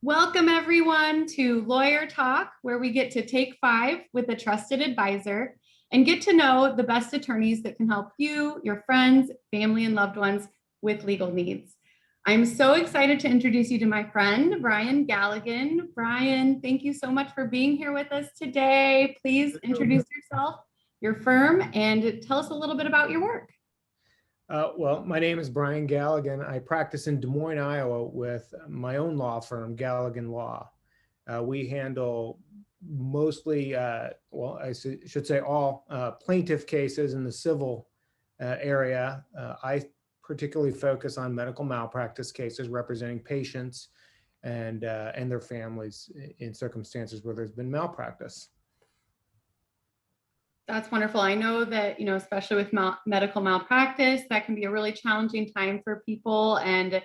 Welcome everyone to Lawyer Talk, where we get to take five with a trusted advisor and get to know the best attorneys that can help you, your friends, family, and loved ones with legal needs. I'm so excited to introduce you to my friend, Brian Galligan. Brian, thank you so much for being here with us today. Please introduce yourself, your firm, and tell us a little bit about your work. Well, my name is Brian Galligan. I practice in Des Moines, Iowa with my own law firm, Galligan Law. We handle mostly, well, I should say all plaintiff cases in the civil area. I particularly focus on medical malpractice cases representing patients and their families in circumstances where there's been malpractice. That's wonderful. I know that, especially with medical malpractice, that can be a really challenging time for people, and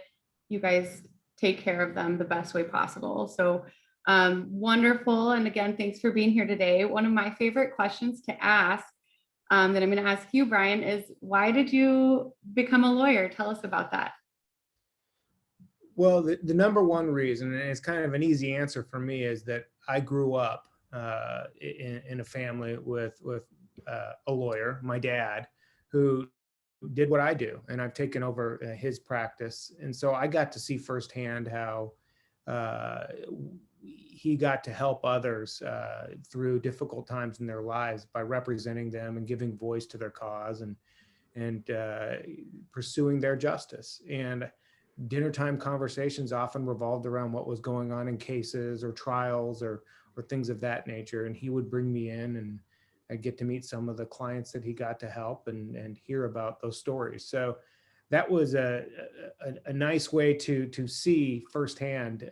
you guys take care of them the best way possible. So wonderful. And again, thanks for being here today. One of my favorite questions to ask that I'm going to ask you, Brian, is why did you become a lawyer? Tell us about that. Well, the number one reason, and it's kind of an easy answer for me, is that I grew up in a family with a lawyer, my dad, who did what I do, and I've taken over his practice. And so I got to see firsthand how he got to help others through difficult times in their lives by representing them and giving voice to their cause and pursuing their justice. And dinner time conversations often revolved around what was going on in cases or trials or things of that nature. And he would bring me in, and I'd get to meet some of the clients that he got to help and hear about those stories. So that was a nice way to see firsthand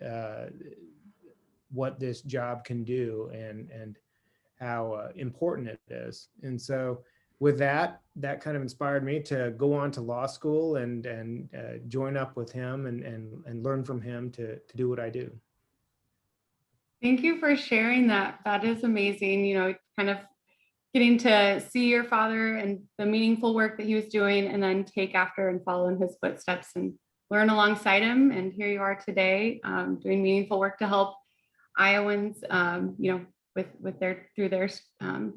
what this job can do and how important it is. And so with that kind of inspired me to go on to law school and join up with him and learn from him to do what I do. Thank you for sharing that. That is amazing. Kind of getting to see your father and the meaningful work that he was doing, and then take after and follow in his footsteps and learn alongside him. And here you are today, doing meaningful work to help Iowans, through their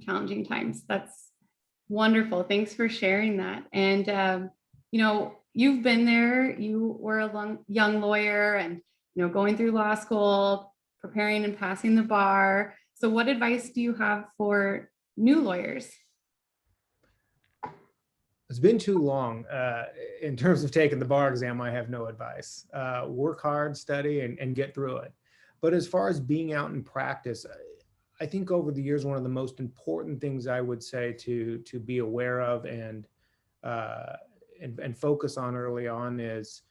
challenging times. That's wonderful. Thanks for sharing that. And you've been there. You were a young lawyer, and going through law school, preparing and passing the bar. So what advice do you have for new lawyers? It's been too long. In terms of taking the bar exam, I have no advice. Work hard, study, and get through it. But as far as being out in practice, I think over the years, one of the most important things I would say to be aware of and focus on early on is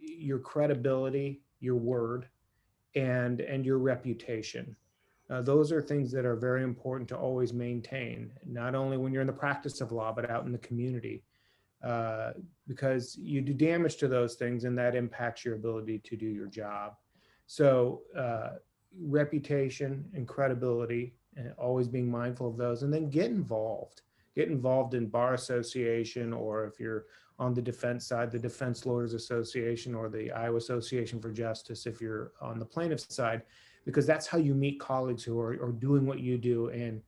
your credibility, your word, and your reputation. Those are things that are very important to always maintain, not only when you're in the practice of law, but out in the community, because you do damage to those things and that impacts your ability to do your job. So reputation and credibility, and always being mindful of those, and then get involved in bar association, or if you're on the defense side, the Defense Lawyers Association or the Iowa Association for Justice, if you're on the plaintiff's side, because that's how you meet colleagues who are doing what you do. And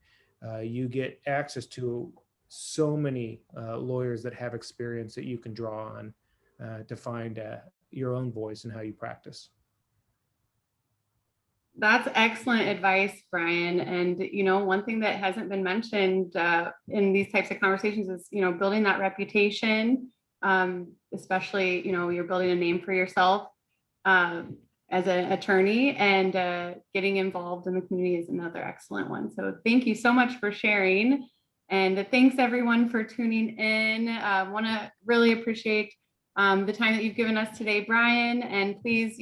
you get access to so many lawyers that have experience that you can draw on to find your own voice in how you practice. That's excellent advice, Brian. And, one thing that hasn't been mentioned in these types of conversations is, building that reputation, especially, you're building a name for yourself as an attorney, and getting involved in the community is another excellent one. So thank you so much for sharing. And thanks everyone for tuning in. I want to really appreciate the time that you've given us today, Brian. And please,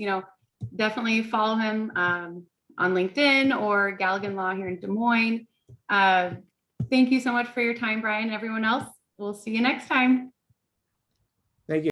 definitely follow him on LinkedIn or Galligan Law here in Des Moines. Thank you so much for your time, Brian. Everyone else, we'll see you next time. Thank you.